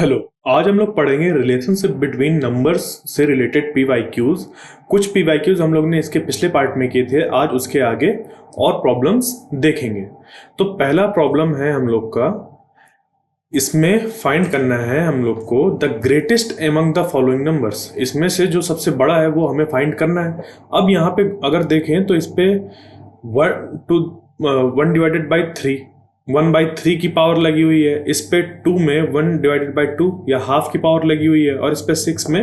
Hello. आज हम लोग पढ़ेंगे रिलेशनशिप बिटवीन नंबर्स से रिलेटेड पीवाईक्यूज। कुछ पीवाईक्यूज हम लोग ने इसके पिछले पार्ट में किए थे, आज उसके आगे और प्रॉब्लम्स देखेंगे। तो पहला प्रॉब्लम है हम लोग का, इसमें फाइंड करना है हम लोग को the greatest among the following numbers. इसमें से जो सबसे बड़ा है वो हमें फाइंड करना है। अब यहाँ पे अगर देखें तो इस पे वन डिवाइडेड बाई थ्री, 1/3 की पावर लगी हुई है। इस पे 2 में 1/2 या हाफ की पावर लगी हुई है, और इस पे 6 में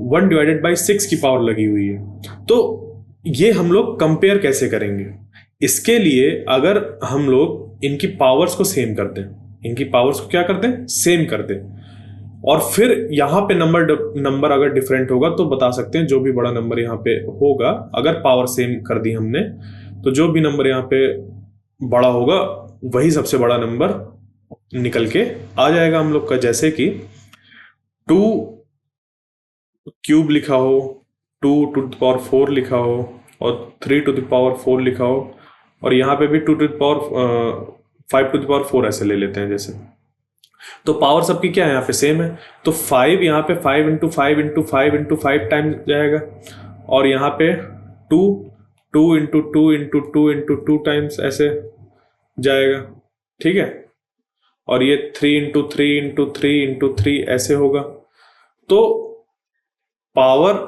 1/6 की पावर लगी हुई है। तो ये हम लोग कंपेयर कैसे करेंगे? इसके लिए अगर हम लोग इनकी पावर्स को सेम कर दें, इनकी पावर्स को क्या कर दें, सेम कर दें, और फिर यहाँ पे नंबर अगर डिफरेंट होगा तो बता सकते हैं जो भी बड़ा नंबर यहाँ पे होगा, अगर पावर सेम कर दी हमने तो जो भी नंबर यहाँ पे बड़ा होगा वही सबसे बड़ा नंबर निकल के आ जाएगा हम लोग का। जैसे कि 2 क्यूब लिखा हो, 2 टू द पावर 4 लिखा हो, और 3 टू द पावर 4 लिखा हो, और यहाँ पे भी 5 टू द पावर 4 ऐसे ले लेते हैं जैसे। तो पावर सबकी क्या है यहाँ पे, सेम है। तो 5 यहाँ पे 5 इंटू 5 टाइम्स जाएगा, और यहाँ पे 2 2 इंटू 2 टाइम्स ऐसे जाएगा, ठीक है। और ये 3 इंटू 3 ऐसे होगा। तो पावर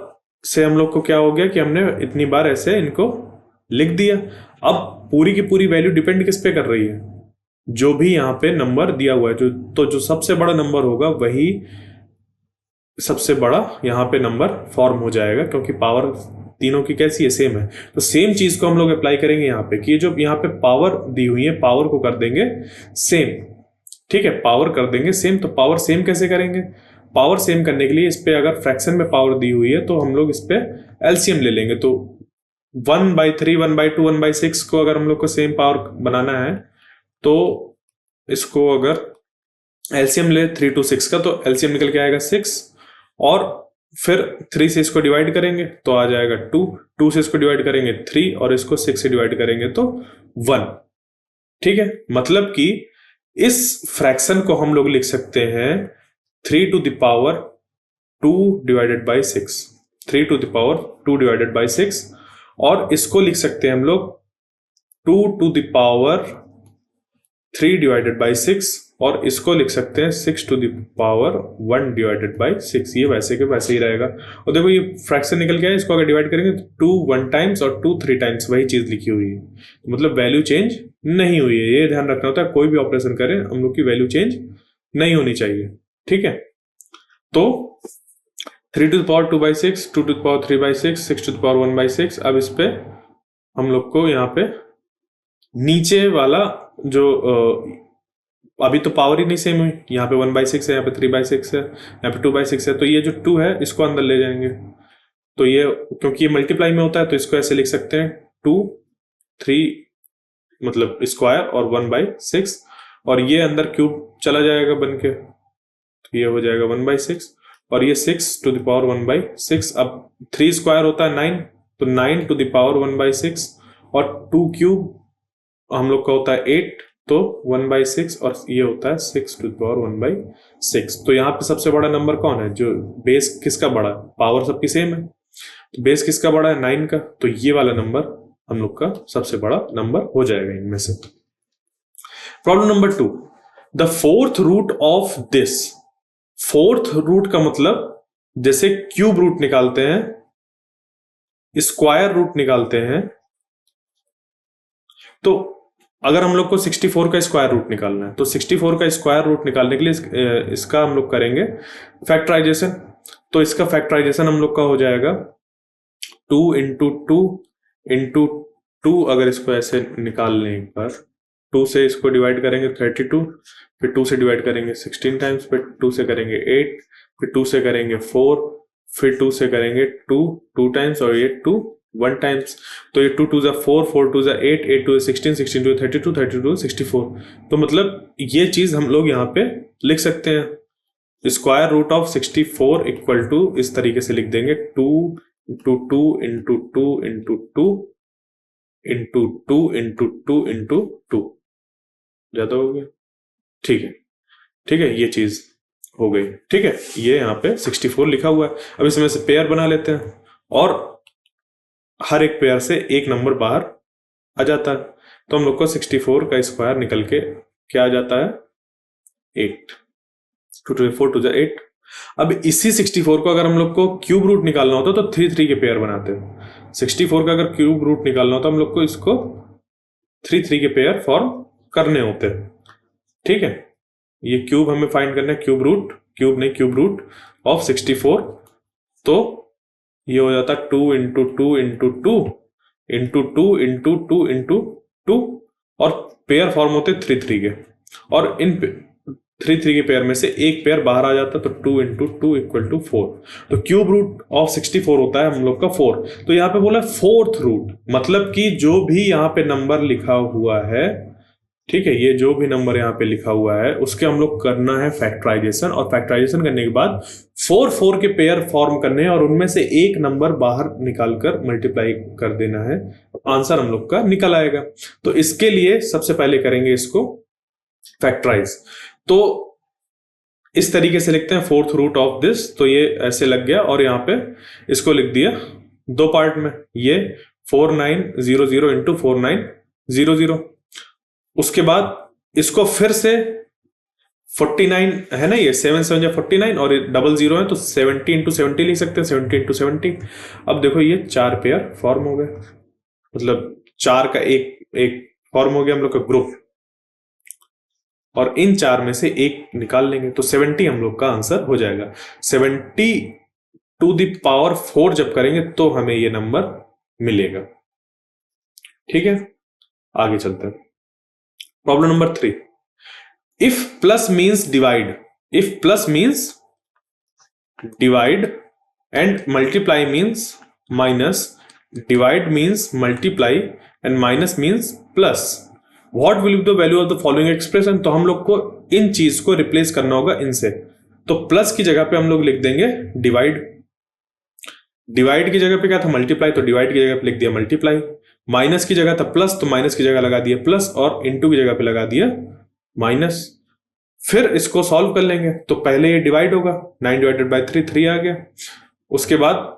से हम लोग को क्या हो गया कि हमने इतनी बार ऐसे इनको लिख दिया। अब पूरी की पूरी वैल्यू डिपेंड किस पे कर रही है, जो भी यहाँ पे नंबर दिया हुआ है, जो सबसे बड़ा नंबर होगा वही सबसे बड़ा यहाँ पे नंबर फॉर्म हो जाएगा, क्योंकि पावर तीनों की कैसी है, सेम है। तो सेम चीज को हम लोग अप्लाई करेंगे यहाँ पे कि जो यहाँ पे पावर दी हुई है, पावर को कर देंगे सेम, ठीक है। पावर कर देंगे सेम। तो पावर सेम कैसे करेंगे? पावर सेम करने के लिए इस पे अगर फ्रैक्शन में पावर दी हुई है तो हम लोग इस पे एलसीएम ले लेंगे। तो 1/3, 1/2, 1/6 को अगर हम लोग को सेम पावर बनाना है तो इसको अगर एलसीएम ले 3 to 6 का, तो एलसीएम निकल के आएगा 6, और फिर 3 से इसको डिवाइड करेंगे तो आ जाएगा 2, 2 से इसको डिवाइड करेंगे 3, और इसको 6 से डिवाइड करेंगे तो 1, ठीक है। मतलब कि इस फ्रैक्शन को हम लोग लिख सकते हैं 3 to the power 2 divided by 6, 3 to the power 2 divided by 6, और इसको लिख सकते हैं हम लोग 2 to the power 3 divided by 6, और इसको लिख सकते हैं 6 to the power 1 divided by 6। ये वैसे के वैसे ही रहेगा। और देखो ये फ्रैक्शन निकल गया है, इसको अगर डिवाइड करेंगे तो 2 1 टाइम्स और 2 3 टाइम्स वही चीज लिखी हुई है, तो मतलब वैल्यू चेंज नहीं हुई है। ये ध्यान रखना होता है, कोई भी ऑपरेशन करें हम लोग की वैल्यू चेंज नहीं होनी चाहिए, ठीक है। तो 3 to the power 2/6, 2 to the power 3/6, 6 to the power 1/6। अब इस पे हम लोग को यहाँ पे नीचे वाला जो अभी तो पावर ही नहीं सेम हुई, यहाँ पे 1/6 है, यहाँ पे 3/6 है, यहाँ पे 2/6 है, तो ये जो 2 है इसको अंदर ले जाएंगे। तो ये क्योंकि ये मल्टीप्लाई में होता है तो इसको ऐसे लिख सकते हैं 2 3 मतलब स्क्वायर और 1/6, और ये अंदर क्यूब चला जाएगा बन के, तो ये हो जाएगा 1/6, और ये 6 to the power 1/6। अब 3 स्क्वायर होता है 9, तो 9 to the power 1/6, और 2 क्यूब हम लोग का होता है 8, तो 1/6, और ये होता है 6 to the power 1/6। तो यहाँ पे सबसे बड़ा नंबर कौन है, जो बेस किसका बड़ा है, पावर सबकी सेम है, तो बेस किसका बड़ा है, 9 का, तो ये वाला नंबर हम लोग का सबसे बड़ा नंबर हो जाएगा इनमें से। Problem number 2, the fourth root of this. Fourth root का मतलब जैसे क्यूब रूट निकालते हैं, स्क्वायर रूट निकालते हैं, तो अगर हम लोग को 64 का स्क्वायर रूट निकालना है तो 64 का स्क्वायर रूट निकालने के लिए इसका हम लोग करेंगे फैक्टराइजेशन। तो इसका फैक्टराइजेशन हम लोग का हो जाएगा 2 इंटू 2 अगर इसको ऐसे निकालने पर 2 से इसको डिवाइड करेंगे 32, फिर 2 से डिवाइड करेंगे 16 टाइम्स, फिर 2 से करेंगे 8, फिर 2 से करेंगे 4, फिर 2 से करेंगे 2 टाइम्स, और ये 2 1 टाइम्स। तो ये 2 2 जा 4, 4 2 जा 8, 8 2 16, 16 2 32, 32 64। तो मतलब ये चीज हम लोग यहाँ पे लिख सकते हैं, square root of 64 equal to इस तरीके से लिख देंगे 2 into 2 into 2 into 2 into 2 into 2 into 2। ज्यादा हो गया, ठीक है, ठीक है, ये चीज हो गई। ठीक है, ये यहाँ पे 64 लिखा हुआ है। अब इसमें से पेयर बना लेते हैं और हर एक पेयर से एक नंबर बाहर आ जाता है। तो हम लोग को 64 का स्क्वायर निकल के क्या आ जाता है, 8। 2 to 4 to 8। अब इसी 64 को अगर हम लोग को क्यूब रूट निकालना होता तो 3 3 के पेयर बनाते हैं। 64 का अगर क्यूब रूट निकालना होता हम लोग को इसको 3 3 के पेयर फॉर्म करने होते हैं। ठीक है, ये क्यूब हमें फाइंड करना है, क्यूब रूट ऑफ 64। तो ये हो जाता 2 into 2 into 2 into 2 into 2 into 2 और पेयर फॉर्म होते 3 3 के। और इन 3 3 के पेयर में से एक पेयर बाहर आ जाता तो 2 इंटू 2 इक्वल टू 4। तो क्यूब रूट ऑफ 64 होता है हम लोग का 4। तो यहाँ पे बोला 4th रूट, मतलब कि जो भी यहाँ पे नंबर लिखा हुआ है, ठीक है, ये जो भी नंबर यहाँ पे लिखा हुआ है उसके हम लोग करना है फैक्टराइजेशन, और फैक्टराइजेशन करने के बाद 4 4 के पेयर फॉर्म करने हैं और उनमें से एक नंबर बाहर निकालकर मल्टीप्लाई कर देना है, आंसर हम लोग का निकल आएगा। तो इसके लिए सबसे पहले करेंगे इसको फैक्टराइज। तो इस तरीके से लिखते हैं 4th रूट ऑफ दिस। तो ये ऐसे लग गया और यहाँ पे इसको लिख दिया दो पार्ट में, ये 4900 इंटू 4900। उसके बाद इसको फिर से 49 है ना, ये 7 7 या 49 और 00 है तो 70 इंटू 70 लिख सकते हैं, 70 इंटू 70। अब देखो ये 4 पेयर फॉर्म हो गए, मतलब 4 का एक फॉर्म हो गया हम लोग का ग्रुप, और इन 4 में से एक निकाल लेंगे तो 70 हम लोग का आंसर हो जाएगा। 70 टू द पावर 4 जब करेंगे तो हमें ये नंबर मिलेगा। ठीक है, आगे चलते हैं। Problem number 3, if plus means divide and multiply means minus, divide means multiply and minus means plus, what will be the value of the following expression. तो हम लोग को इन चीज को रिप्लेस करना होगा इनसे। तो प्लस की जगह पे हम लोग लिख देंगे डिवाइड, डिवाइड की जगह पे क्या था मल्टीप्लाई, तो डिवाइड की जगह पे लिख दिया मल्टीप्लाई। माइनस की जगह था प्लस, तो माइनस की जगह लगा दिया प्लस, और इंटू की जगह पे लगा दिया माइनस। फिर इसको सॉल्व कर लेंगे तो पहले ये डिवाइड होगा, 9 डिवाइडेड बाई 3 3 आ गया। उसके बाद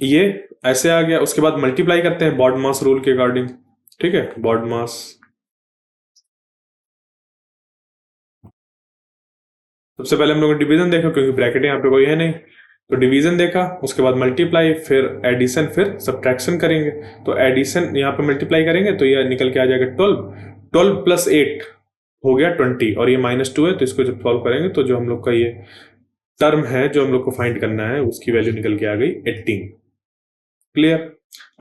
ये ऐसे आ गया। उसके बाद मल्टीप्लाई करते हैं बॉड मास रूल के अकॉर्डिंग। ठीक है, बॉड मास, सबसे पहले हम लोग ने डिवीजन देखा क्योंकि ब्रैकेट यहाँ पे कोई है नहीं, तो डिवीजन देखा। उसके बाद मल्टीप्लाई, फिर एडिशन, फिर सब्ट्रैक्शन करेंगे। तो एडिशन यहाँ पे मल्टीप्लाई करेंगे तो ये निकल के आ जाएगा 12 प्लस 8 हो गया 20, और ये -2 है तो इसको जब सॉल्व करेंगे तो जो हम लोग का ये टर्म है जो हम लोग को फाइंड करना है उसकी वैल्यू निकल के आ गई 18। क्लियर।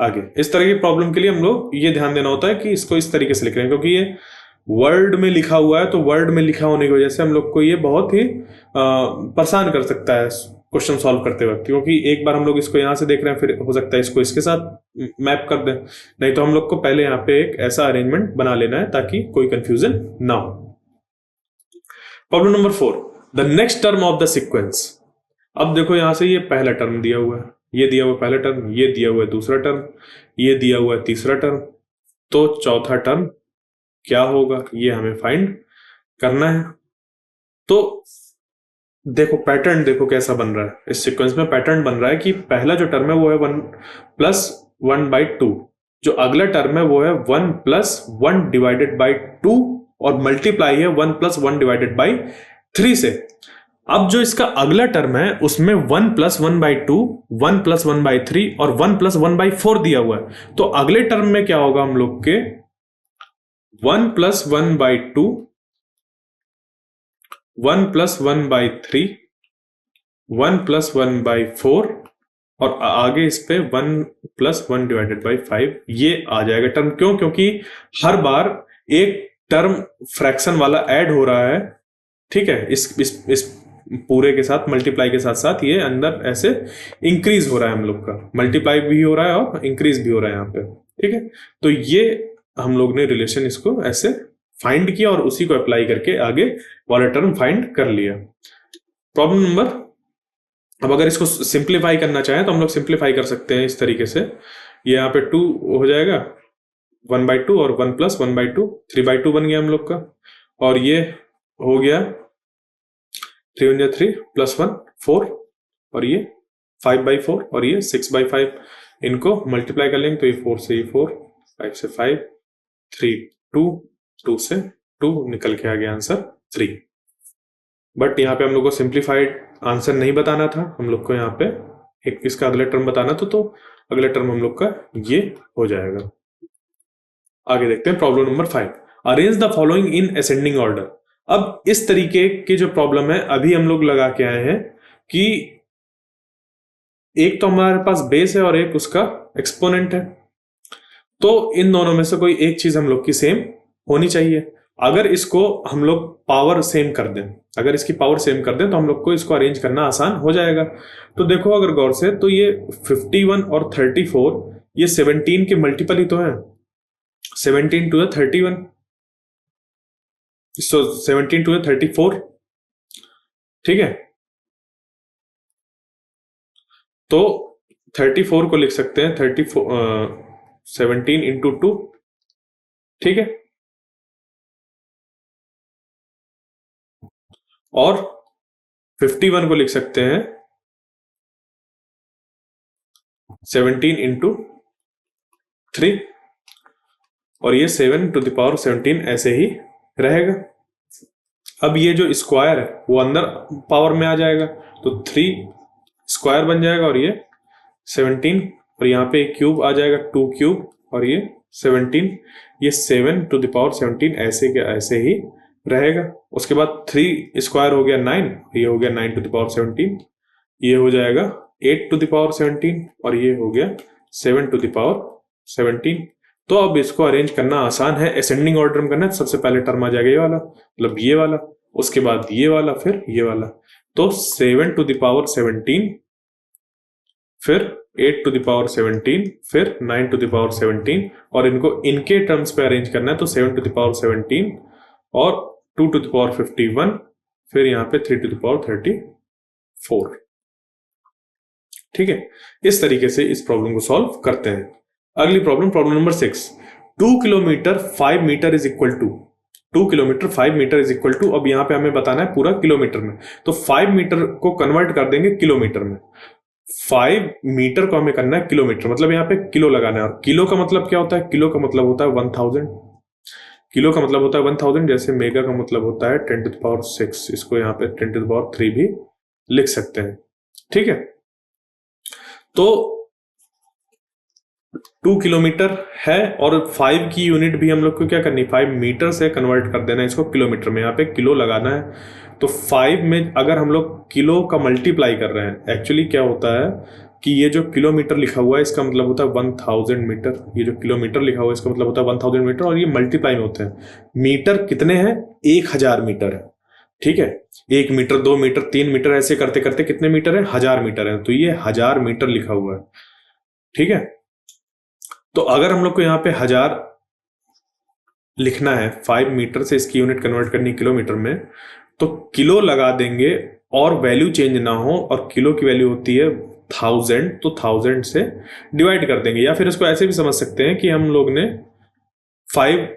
आगे इस तरह की प्रॉब्लम के लिए हम लोग ये ध्यान देना होता है कि इसको इस तरीके से लिख रहे हैं क्योंकि ये वर्ड में लिखा हुआ है, तो वर्ड में लिखा होने की वजह से हम लोग को ये बहुत ही परेशान कर सकता है क्वेश्चन सॉल्व करते वक्त, क्योंकि एक बार हम लोग इसको यहाँ से देख रहे हैं फिर हो सकता है इसको इसके साथ मैप कर दें। नहीं तो हम लोग को पहले यहाँ पे एक ऐसा अरेंजमेंट बना लेना है ताकि कोई कंफ्यूजन ना हो। Problem number 4, the next term of the sequence. अब देखो यहाँ से ये पहला टर्म दिया हुआ है, ये दिया हुआ पहला टर्म, ये दिया हुआ है दूसरा टर्म, ये दिया हुआ है तीसरा टर्म, तो चौथा टर्म क्या होगा ये हमें फाइंड करना है। तो देखो पैटर्न देखो कैसा बन रहा है, इस सीक्वेंस में पैटर्न बन रहा है कि पहला जो टर्म है वो है 1 प्लस 1/2, जो अगला टर्म है वो है 1 प्लस 1 डिवाइडेड बाई 2, और मल्टीप्लाई है 1 प्लस 1 डिवाइडेड बाई 3 से। अब जो इसका अगला टर्म है उसमें 1 प्लस 1/2, 1 प्लस 1/3 और 1 प्लस 1/4 दिया हुआ है। तो अगले टर्म में क्या होगा हम लोग के 1 प्लस 1/2, 1 प्लस 1/3, 1 प्लस 1/4 और आगे इस पे 1 प्लस 1 डिवाइडेड बाई 5 ये आ जाएगा टर्म। क्यों? क्योंकि हर बार एक टर्म फ्रैक्शन वाला ऐड हो रहा है। ठीक है, इस पूरे के साथ मल्टीप्लाई के साथ साथ ये अंदर ऐसे इंक्रीज हो रहा है, हम लोग का मल्टीप्लाई भी हो रहा है और इंक्रीज भी हो रहा है यहाँ पे। ठीक है, तो ये हम लोग ने रिलेशन इसको ऐसे फाइंड किया और उसी को अप्लाई करके आगे वाला टर्म फाइंड कर लिया। प्रॉब्लम नंबर, अब अगर इसको सिंप्लीफाई करना चाहें तो हम लोग सिंप्लीफाई कर सकते हैं इस तरीके से। ये यहाँ पे 2 हो जाएगा 1/2 और 1 प्लस 1/2, 3/2 बन गया हम लोग का, और ये हो गया 3 × 3 +1 4 और ये 5/4 और ये 6/5, इनको मल्टीप्लाई कर लेंगे तो ये 4 से ये 4, 5 से 5, 3 2, 2 से 2 निकल के आ गया आंसर 3। बट यहाँ पे हम लोग को सिंप्लीफाइड आंसर नहीं बताना था, हम लोग को यहाँ पे एक इसका अगला टर्म बताना था, तो अगला टर्म हम लोग का ये हो जाएगा। आगे देखते हैं problem number 5। Arrange the following in ascending order. अब इस तरीके की जो प्रॉब्लम है अभी हम लोग लगा के आए हैं कि एक तो हमारे पास बेस है और एक उसका एक्सपोनेंट है, तो इन दोनों में से कोई एक चीज हम लोग की सेम होनी चाहिए। अगर इसको हम लोग पावर सेम कर दें, अगर इसकी पावर सेम कर दें तो हम लोग को इसको अरेंज करना आसान हो जाएगा। तो देखो अगर गौर से, तो ये 51 और 34 ये 17 के मल्टीपल ही तो है। 17 टू 31, सो 17 टू 34, ठीक है। तो 34 को लिख सकते हैं 17 इंटू 2, ठीक है। और 51 को लिख सकते हैं 17 इंटू 3 और ये 7 टू द पावर 17 ऐसे ही रहेगा। अब ये जो स्क्वायर है वो अंदर पावर में आ जाएगा, तो 3 स्क्वायर बन जाएगा और ये 17 और यहाँ पे क्यूब आ जाएगा 2 क्यूब और ये 17, ये 7 टू द पावर 17 ऐसे के ऐसे ही रहेगा। उसके बाद 3 स्क्वायर हो गया 9, ये हो गया 9 टू द पावर 17, ये हो जाएगा 8 टू द पावर 17 और ये हो गया 7 टू द पावर 17। तो अब इसको अरेंज करना आसान है, असेंडिंग ऑर्डर में करना है। सबसे पहले टर्म आ जाएगा ये वाला, मतलब ये वाला, उसके बाद ये वाला, फिर ये वाला। तो 7 टू द पावर 17, फिर 8 टू द पावर 17, फिर 9 टू द पावर 17 और इनको इनके टर्म्स पे अरेंज करना है। तो 7 टू द पावर 17 और 2 टू द पावर 51, फिर यहाँ पे 3 टू द पावर 34, ठीक है। इस तरीके से इस प्रॉब्लम को सॉल्व करते हैं। अगली problem, problem number 6। 2 kilometre 5 metre is equal to, 2 kilometre 5 metre is equal to, अब यहाँ पे हमें बताना है पूरा किलोमीटर में, तो 5 मीटर को कन्वर्ट कर देंगे किलोमीटर में। 5 मीटर को हमें करना है किलोमीटर, मतलब यहाँ पे किलो लगाना है। और किलो का मतलब क्या होता है? किलो का मतलब होता है 1000, किलो का मतलब होता है 1000। जैसे मेगा का मतलब होता है 10 टू द पावर 6, इसको यहाँ पे 10 टू द पावर 3 भी लिख सकते हैं, ठीक है। तो 2 किलोमीटर है और 5 की यूनिट भी हम लोग को क्या करनी, 5 मीटर से कन्वर्ट कर देना है इसको किलोमीटर में। यहाँ पे किलो लगाना है, तो 5 में अगर हम लोग किलो का मल्टीप्लाई कर रहे हैं, एक्चुअली क्या होता है कि ये जो किलोमीटर लिखा हुआ है इसका मतलब होता है 1000 मीटर, ये जो किलोमीटर लिखा हुआ है इसका मतलब होता है 1000 मीटर, और ये मल्टीप्लाई में होते हैं। मीटर कितने हैं? 1000 मीटर है, ठीक है। 1 मीटर, 2 मीटर, 3 मीटर, ऐसे करते करते कितने मीटर है? 1000 मीटर है, तो ये 1000 मीटर लिखा हुआ है, ठीक है। तो अगर हम लोग को यहाँ पे 1000 लिखना है, 5 मीटर से इसकी यूनिट कन्वर्ट करनी किलोमीटर में, तो किलो लगा देंगे और वैल्यू चेंज ना हो, और किलो की वैल्यू होती है 1000, तो 1000 से डिवाइड कर देंगे। या फिर इसको ऐसे भी समझ सकते हैं कि हम लोग ने 5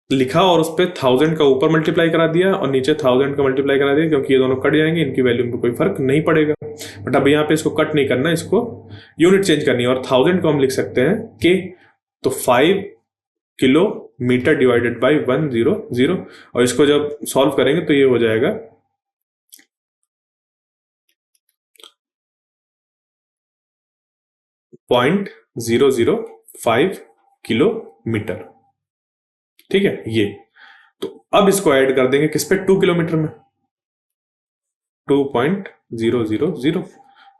लिखा और उस पर 1000 का ऊपर मल्टीप्लाई करा दिया और नीचे 1000 का मल्टीप्लाई करा दिया, क्योंकि ये दोनों कट जाएंगे, इनकी वैल्यू में कोई फर्क नहीं पड़ेगा। बट अब यहाँ पे इसको कट नहीं करना, इसको यूनिट चेंज करनी है, और 1000 को हम लिख सकते हैं के, तो 5 किलो मीटर डिवाइडेड बाई 100, और इसको जब सॉल्व करेंगे तो ये हो जाएगा 0.005 किलोमीटर, ठीक है ये। तो अब इसको ऐड कर देंगे किस पे? 2 किलोमीटर में, 2.000,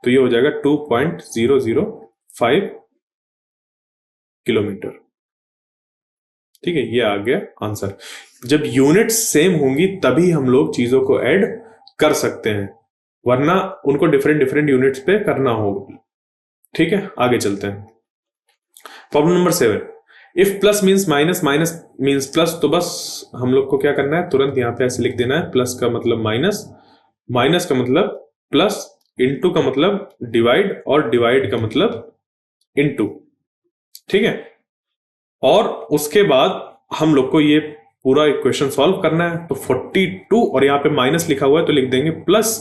तो ये हो जाएगा 2.005 किलोमीटर, ठीक है। ये आ गया आंसर। जब यूनिट सेम होंगी तभी हम लोग चीजों को ऐड कर सकते हैं, वरना उनको डिफरेंट डिफरेंट यूनिट्स पे करना होगा, ठीक है। आगे चलते हैं। Problem number 7। If plus means minus, minus means plus, तो बस हम लोग को क्या करना है, तुरंत यहाँ पे ऐसे लिख देना है, प्लस का मतलब माइनस, माइनस का मतलब प्लस, इनटू का मतलब डिवाइड, और डिवाइड का मतलब इनटू, ठीक है। और उसके बाद हम लोग को ये पूरा इक्वेशन सॉल्व करना है। तो 42 और यहाँ पे माइनस लिखा हुआ है तो लिख देंगे प्लस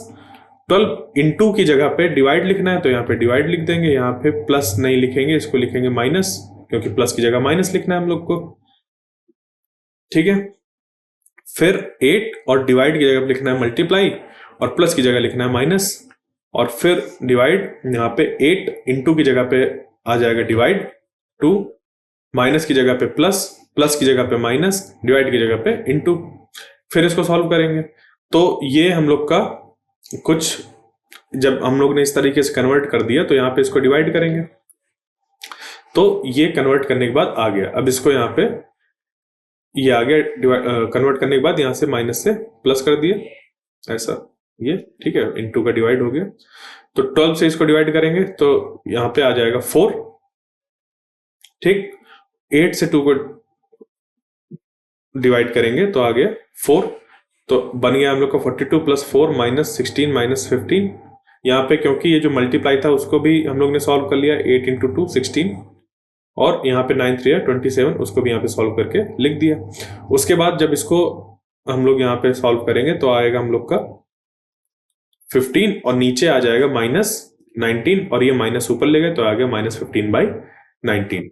12 इंटू की जगह पे डिवाइड लिखना है तो यहाँ पे डिवाइड लिख देंगे, यहाँ पे प्लस नहीं लिखेंगे, इसको लिखेंगे माइनस, क्योंकि प्लस की जगह माइनस लिखना है हम लोग को। ठीक है, फिर 8 और डिवाइड की जगह लिखना है मल्टीप्लाई और प्लस की जगह लिखना है माइनस, और फिर डिवाइड, यहाँ पे 8 इंटू की जगह पे आ जाएगा डिवाइड, 2 माइनस की जगह पे प्लस, प्लस की जगह पे माइनस, डिवाइड की जगह पे इंटू। फिर इसको सॉल्व करेंगे तो ये हम लोग का कुछ, जब हम लोग ने इस तरीके से कन्वर्ट कर दिया तो यहाँ पे इसको डिवाइड करेंगे तो ये कन्वर्ट करने के बाद आ गया। अब इसको यहाँ पे ये आ गया, कन्वर्ट करने के बाद यहाँ से माइनस से प्लस कर दिया ऐसा, ये ठीक है, इंटू का डिवाइड हो गया। तो 12 से इसको डिवाइड करेंगे तो यहाँ पे आ जाएगा 4। ठीक, 8 से 2 को डिवाइड करेंगे तो आ गया 4। तो बन गया हम लोग का 42 प्लस 4 माइनस 16 माइनस 15। यहाँ पे क्योंकि ये जो मल्टीप्लाई था उसको भी हम लोग ने सॉल्व कर लिया, 8 इंटू 2 16, और यहाँ पे 9 3 27, उसको भी यहाँ पे सॉल्व करके लिख दिया। उसके बाद जब इसको हम लोग यहाँ पे सॉल्व करेंगे तो आएगा हम लोग का 15 और नीचे आ जाएगा माइनस 19, और ये माइनस ऊपर ले गए तो आ गया माइनस 15/19।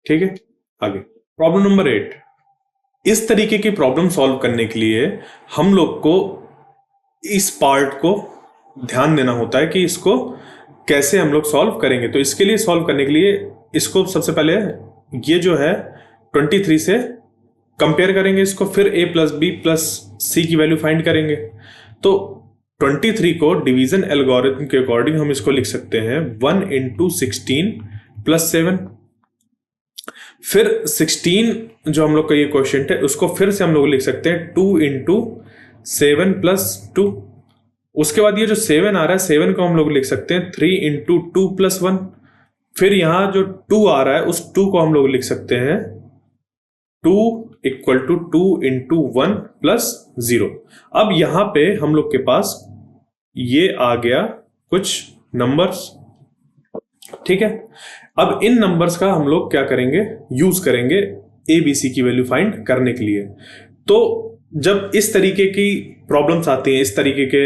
ठीक है, आगे प्रॉब्लम नंबर 8। इस तरीके की प्रॉब्लम सॉल्व करने के लिए हम लोग को इस पार्ट को ध्यान देना होता है कि इसको कैसे हम लोग सॉल्व करेंगे। तो इसके लिए सॉल्व करने के लिए इसको सबसे पहले ये जो है 23 से कंपेयर करेंगे इसको, फिर a प्लस बी प्लस सी की वैल्यू फाइंड करेंगे। तो 23 को डिवीजन एल्गोरिथम के अकॉर्डिंग हम इसको लिख सकते हैं 1 इंटू 16 प्लस 7। फिर 16 जो हम लोग का ये क्वेश्चन है उसको फिर से हम लोग लिख सकते हैं 2 इंटू 7 प्लस 2। उसके बाद ये जो 7 आ रहा है 7 को हम लोग लिख सकते हैं 3 इंटू 2 प्लस 1। फिर यहां जो 2 आ रहा है उस 2 को हम लोग लिख सकते हैं 2 इक्वल टू 2 इंटू 1 प्लस 0। अब यहां पे हम लोग के पास ये आ गया कुछ नंबर्स। ठीक है, अब इन नंबर्स का हम लोग क्या करेंगे, यूज करेंगे ए बी सी की वैल्यू फाइंड करने के लिए। तो जब इस तरीके की प्रॉब्लम्स आती हैं इस तरीके के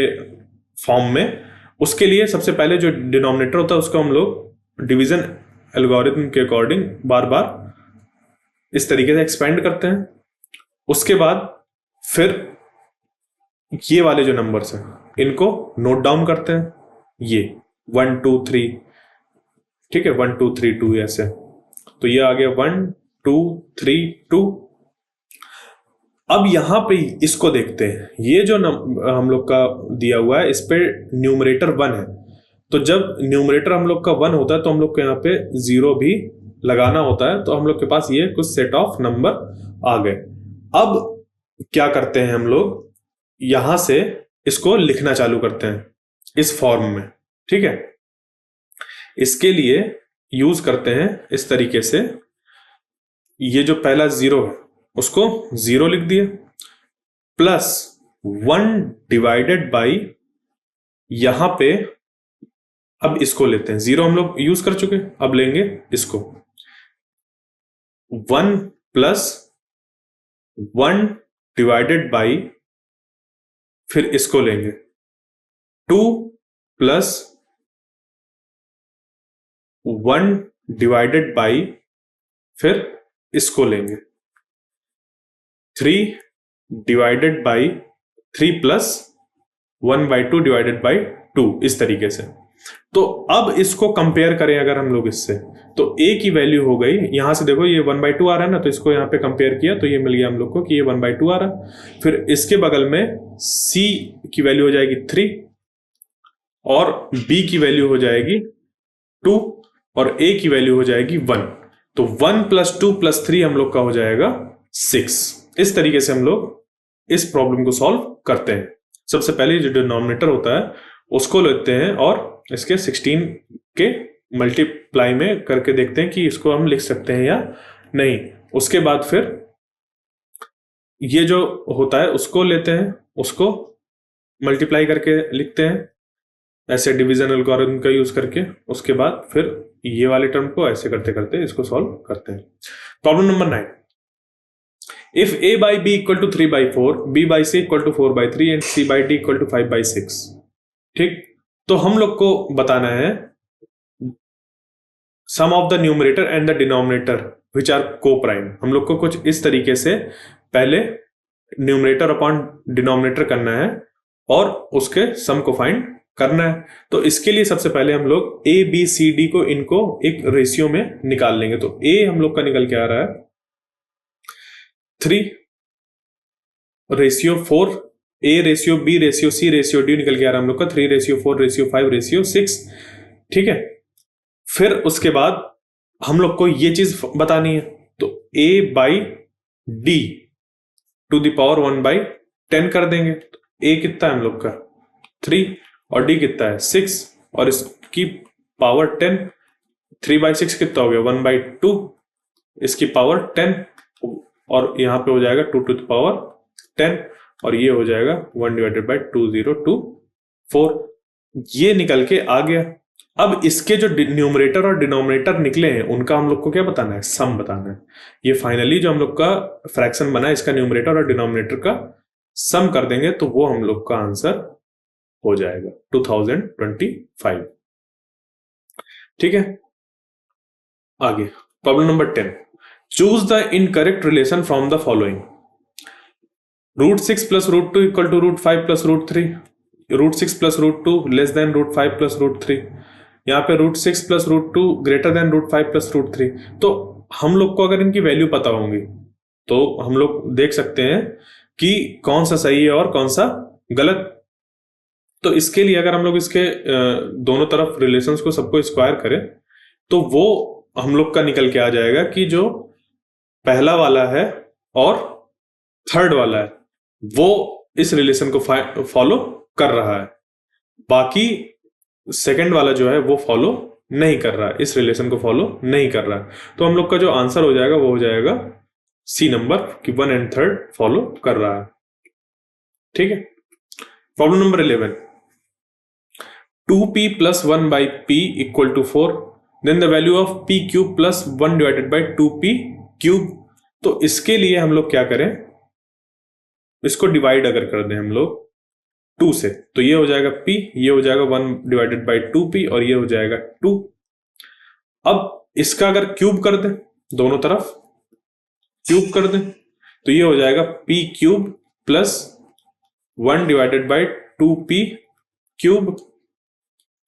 फॉर्म में, उसके लिए सबसे पहले जो डिनोमिनेटर होता है उसको हम लोग डिवीजन एल्गोरिथम के अकॉर्डिंग बार बार इस तरीके से एक्सपेंड करते हैं। उसके बाद फिर ये वाले जो नंबर्स हैं इनको नोट डाउन करते हैं, ये 1 2 3, ठीक है, 1 2 3 2 ऐसे। तो ये आ गया 1 2 3 2। अब यहां पे इसको देखते हैं, ये जो हम लोग का दिया हुआ है इस पे न्यूमरेटर 1 है। तो जब न्यूमरेटर हम लोग का 1 होता है तो हम लोग को यहाँ पे 0 भी लगाना होता है। तो हम लोग के पास ये कुछ सेट ऑफ नंबर आ गए। अब क्या करते हैं, हम लोग यहां से इसको लिखना चालू करते हैं इस फॉर्म में। ठीक है, इसके लिए यूज करते हैं इस तरीके से, ये जो पहला 0 है उसको 0 लिख दिया, प्लस 1 डिवाइडेड बाई, यहां पे अब इसको लेते हैं, 0 हम लोग यूज कर चुके, अब लेंगे इसको 1 प्लस 1 डिवाइडेड बाई, फिर इसको लेंगे 2 प्लस 1 डिवाइडेड बाई, फिर इसको लेंगे 3 divided by 3 plus 1/2 divided by 2, इस तरीके से। तो अब इसको कंपेयर करें अगर हम लोग इससे, तो a की वैल्यू हो गई, यहां से देखो ये 1/2 आ रहा है ना, तो इसको यहां पे कंपेयर किया तो ये मिल गया हम लोग को कि ये 1/2 आ रहा। फिर इसके बगल में c की वैल्यू हो जाएगी 3 और b की वैल्यू हो जाएगी 2 और a की वैल्यू हो जाएगी 1। तो 1 प्लस 2 प्लस 3 हम लोग का हो जाएगा 6। इस तरीके से हम लोग इस प्रॉब्लम को सॉल्व करते हैं। सबसे पहले जो डिनोमिनेटर होता है उसको लेते हैं और इसके 16 के मल्टीप्लाई में करके देखते हैं कि इसको हम लिख सकते हैं या नहीं। उसके बाद फिर ये जो होता है उसको लेते हैं, उसको मल्टीप्लाई करके लिखते हैं ऐसे डिवीजन एल्गोरिथम का यूज करके। उसके बाद फिर ये वाले टर्म को ऐसे करते करते इसको सॉल्व करते हैं। Problem number 9, if a by b equal to 3/4, b by c equal to 4/3 and c by d equal to 5/6। ठीक, तो हम लोग को बताना है sum of the numerator and the denominator which are coprime. हम लोग को कुछ इस तरीके से पहले न्यूमरेटर अपॉन डिनोमिनेटर करना है और उसके सम को फाइंड करना है। तो इसके लिए सबसे पहले हम लोग ए बी सी डी को इनको एक रेशियो में निकाल लेंगे। तो ए हम लोग का निकल के आ रहा है 3/4, a ratio b ratio c ratio d निकल के आ रहा है हम लोग का 3/4/5/6। ठीक है, फिर उसके बाद हम लोग को ये चीज बतानी है। तो a by d to the power 1/10 कर देंगे। तो a कितना है हम लोग का 3 और d कितना है 6 और इसकी पावर 10। 3/6 कितना हो गया 1/2, इसकी पावर 10 और यहां पे हो जाएगा 2 टू द पावर 10 और ये हो जाएगा 1/2024। ये निकल के आ गया। अब इसके जो न्यूमरेटर और डिनोमिनेटर निकले हैं उनका हम लोग को क्या बताना है, सम बताना है। ये फाइनली जो हम लोग का फ्रैक्शन बना है इसका न्यूमरेटर और डिनोमिनेटर का सम कर देंगे तो वो हम लोग का आंसर हो जाएगा 2025। ठीक है, आगे problem number 10, choose the incorrect relation from the following. √6 + √2 equal to √5 + √3, √6 + √2 less than √5 + √3, यहाँ पे √6 + √2 ग्रेटर देन √5 + √3। तो हम लोग को अगर इनकी वैल्यू पता होंगी तो हम लोग देख सकते हैं कि कौन सा सही है और कौन सा गलत। तो इसके लिए अगर हम लोग इसके दोनों तरफ रिलेशंस को सबको स्क्वायर करें तो वो हम लोग का निकल के आ जाएगा कि जो पहला वाला है और थर्ड वाला है वो इस रिलेशन को फॉलो कर रहा है, बाकी सेकंड वाला जो है वो फॉलो नहीं कर रहा है, इस रिलेशन को फॉलो नहीं कर रहा है। तो हम लोग का जो आंसर हो जाएगा वो हो जाएगा सी नंबर कि 1 और 3 फॉलो कर रहा है। ठीक है, problem number 11, 2p + 1/p equal to 4, then the value of p cube + 1 divided by 2p cube. तो इसके लिए हम लोग क्या करें, इसको डिवाइड अगर कर दें हम लोग 2 से तो ये हो जाएगा p, ये हो जाएगा 1 डिवाइडेड बाई 2p और ये हो जाएगा 2। अब इसका अगर क्यूब कर दें, दोनों तरफ क्यूब कर दें तो ये हो जाएगा p cube + 1 divided by 2p cube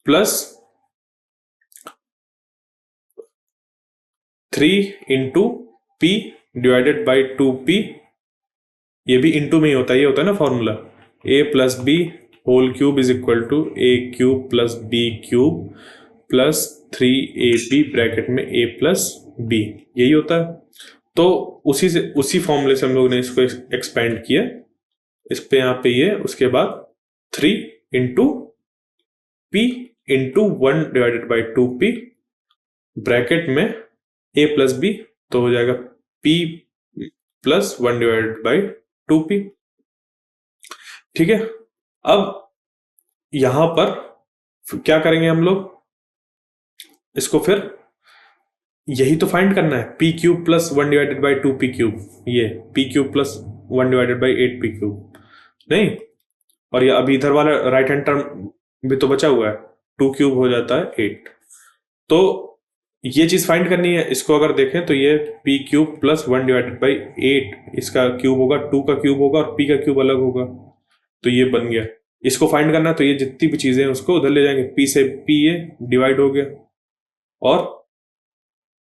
plus 3 into p divided by 2p। ये भी इंटू में ही होता है, ये होता है ना formula a + b whole cube is equal to a cube + b cube plus 3ab bracket में a + b, यही होता है। तो उसी फॉर्मूले से हम लोग ने इसको एक्सपेंड किया, इस पे यहाँ पे ये, उसके बाद 3 into p into 1 divided by 2p bracket में a + b, तो हो जाएगा p + 1 डिवाइडेड बाई 2p। ठीक है, अब यहां पर क्या करेंगे हम लोग, इसको फिर यही तो फाइंड करना है, p cube + 1 divided by 2p cube, ये p cube + 1 divided by 8p cube नहीं, और ये अभी इधर वाला राइट हैंड टर्म भी तो बचा हुआ है, 2 क्यूब हो जाता है 8। तो ये चीज फाइंड करनी है। इसको अगर देखें तो ये p क्यूब + 1 डिवाइडेड बाई 8 इसका क्यूब होगा, 2 का क्यूब होगा और p का क्यूब अलग होगा, तो ये बन गया। इसको फाइंड करना है तो ये जितनी भी चीजें हैं उसको उधर ले जाएंगे, p से p ये डिवाइड हो गया और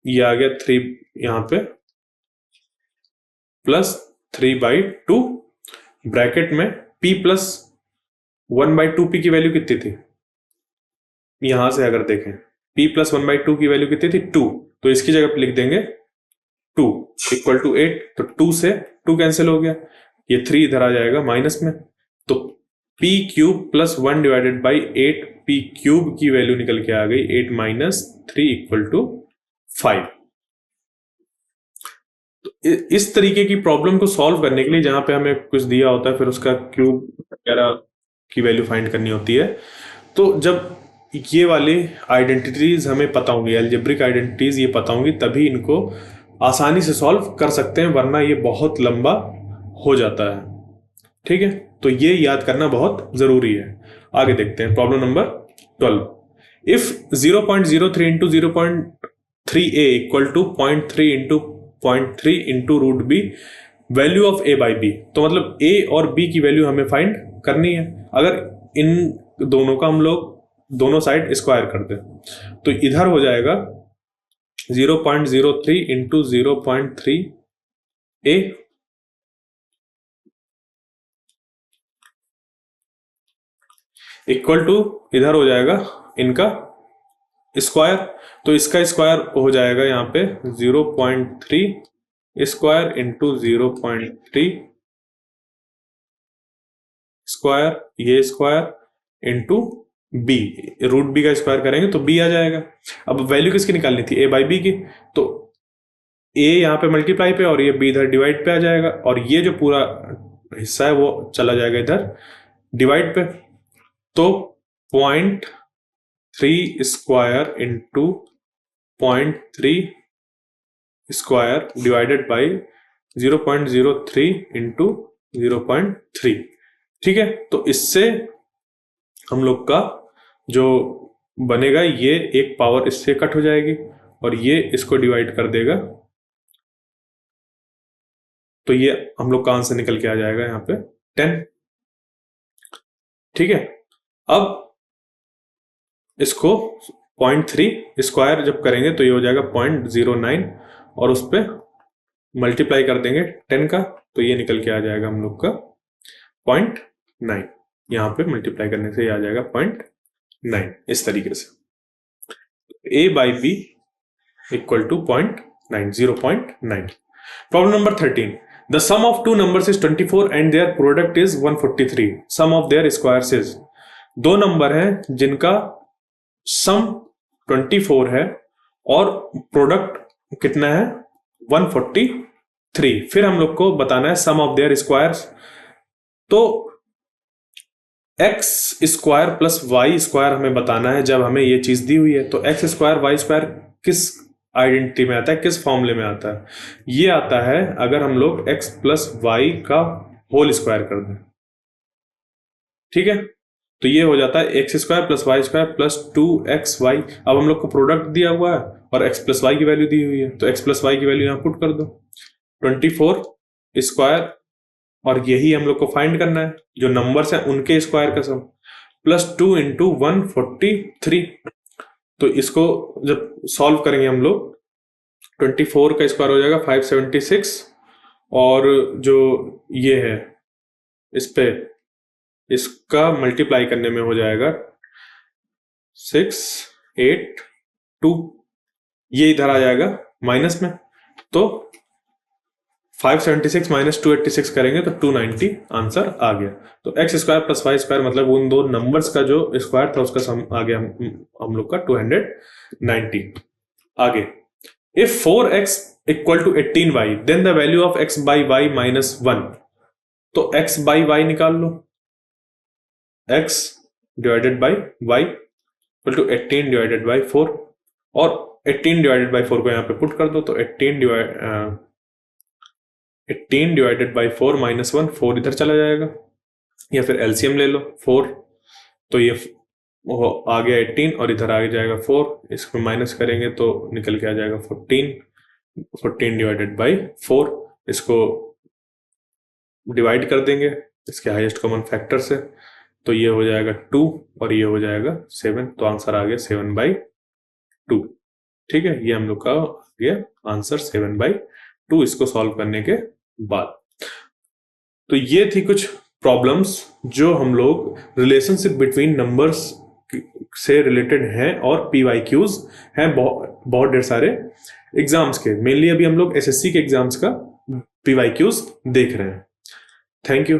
ये आ गया 3 यहां पे प्लस 3/2 ब्रैकेट में p + 1/2p की वैल्यू कितनी थी, यहां से अगर देखें p + 1/2 की वैल्यू कितनी थी 2, तो इसकी जगह पे लिख देंगे 2 इक्वल टू 8, तो 2 से 2 कैंसिल हो गया, ये 3 इधर आ जाएगा माइनस में, तो p cube + 1 divided by 8p cube की वैल्यू निकल के आ गई 8 - 3 इक्वल टू 5। तो इस तरीके की प्रॉब्लम को सॉल्व करने के लिए जहां पे हमें कुछ दिया होता है फिर उसका क्यूब वगैरह की वैल्यू फाइंड करनी होती है, तो जब ये वाली आइडेंटिटीज हमें पता होंगी, अलजेब्रिक आइडेंटिटीज ये पता होंगी, तभी इनको आसानी से सॉल्व कर सकते हैं, वरना ये बहुत लंबा हो जाता है। ठीक है, तो ये याद करना बहुत जरूरी है। आगे देखते हैं problem number 12। If 0.03 into 0.3a equal to 0.3 into 0.3 into root b value of a by b, तो मतलब a और b की वैल्यू हमें फाइंड करनी है। अगर इन दोनों का हम लोग दोनों साइड स्क्वायर कर दें तो इधर हो जाएगा 0.03 इंटू 0.3a इक्वल टू, इधर हो जाएगा इनका स्क्वायर, तो इसका स्क्वायर हो जाएगा यहाँ पे 0.3 स्क्वायर इंटू 0.3 स्क्वायर, ये square into b, root b का स्क्वायर करेंगे तो बी आ जाएगा। अब वैल्यू किसकी निकालनी थी, ए बाई बी की, तो ए यहाँ पे मल्टीप्लाई पे और ये बी इधर डिवाइड पे आ जाएगा, और ये जो पूरा हिस्सा है वो चला जाएगा इधर डिवाइड पे। तो 0.3 square into 0.3 square divided by 0.03 into 0.3। ठीक है, तो इससे हम लोग का जो बनेगा, ये एक पावर इससे कट हो जाएगी और ये इसको डिवाइड कर देगा, तो ये हम लोग का आंसर निकल के आ जाएगा यहाँ पे 10। ठीक है, अब इसको 0.3 स्क्वायर जब करेंगे तो ये हो जाएगा 0.09 और उस पर मल्टीप्लाई कर देंगे 10 का, तो ये निकल के आ जाएगा हम लोग का 0.9। यहाँ पे मल्टीप्लाई करने से ये आ जाएगा 0.9। इस तरीके से a by b equal to 0.9, 0.9। Problem number 13। The sum of two numbers is 24 and their product is 143. Sum of their squares is, दो नंबर हैं जिनका सम 24 है और प्रोडक्ट कितना है 143। फिर हम लोग को बताना है सम ऑफ देयर स्क्वायर्स। तो x square plus y square हमें बताना है जब हमें ये चीज दी हुई है। तो एक्स स्क्वायर वाई स्क्वायर किस आइडेंटिटी में आता है, किस फॉर्मूले में आता है, ये आता है अगर हम लोग एक्स प्लस वाई का होल स्क्वायर कर दें। ठीक है, तो ये हो जाता है x square plus y square plus 2xy। अब हम लोग को प्रोडक्ट दिया हुआ है और एक्स प्लस वाई की वैल्यू दी हुई है, तो एक्स प्लस वाई की वैल्यू यहाँ पुट कर दो 24 स्क्वायर, और यही हम लोग को फाइंड करना है जो नंबर्स हैं उनके स्क्वायर का सम, प्लस 2 इंटू 143। तो इसको जब सॉल्व करेंगे हम लोग 24 का स्क्वायर हो जाएगा 576, और जो ये है इस पे इसका मल्टीप्लाई करने में हो जाएगा 682, ये इधर आ जाएगा माइनस में, तो 576 माइनस 286 करेंगे तो 290 आंसर आ गया। तो x square plus y square मतलब उन दो नंबर्स का जो स्क्वायर था उसका सम आ गया हम लोग का 290। आगे, if 4x equal to 18y then the value of x by y minus 1। तो x बाई वाई निकाल लो, x divided by y equal to 18 divided by 4, और 18 डिवाइडेड बाई 4 को यहाँ पे पुट कर दो, तो 18 डिवाइडेड बाई 4 माइनस 1, 4 इधर चला जाएगा, या फिर एलसीएम ले लो 4, तो ये आ गया 18 और इधर आ जाएगा 4, इसको माइनस करेंगे तो निकल के आ जाएगा 14 डिवाइडेड बाई 4, इसको डिवाइड कर देंगे इसके हाईएस्ट कॉमन फैक्टर से, तो ये हो जाएगा 2 और ये हो जाएगा 7, तो आंसर आ गया 7/2। ठीक है, ये हम लोग का आ गया आंसर 7/2 इसको सॉल्व करने के बाद। तो ये थी कुछ प्रॉब्लम्स जो हम लोग रिलेशनशिप बिटवीन नंबर्स से रिलेटेड हैं, और PYQs हैं बहुत ढेर सारे एग्जाम्स के। मेनली अभी हम लोग SSC के एग्जाम्स का PYQs देख रहे हैं। Thank you.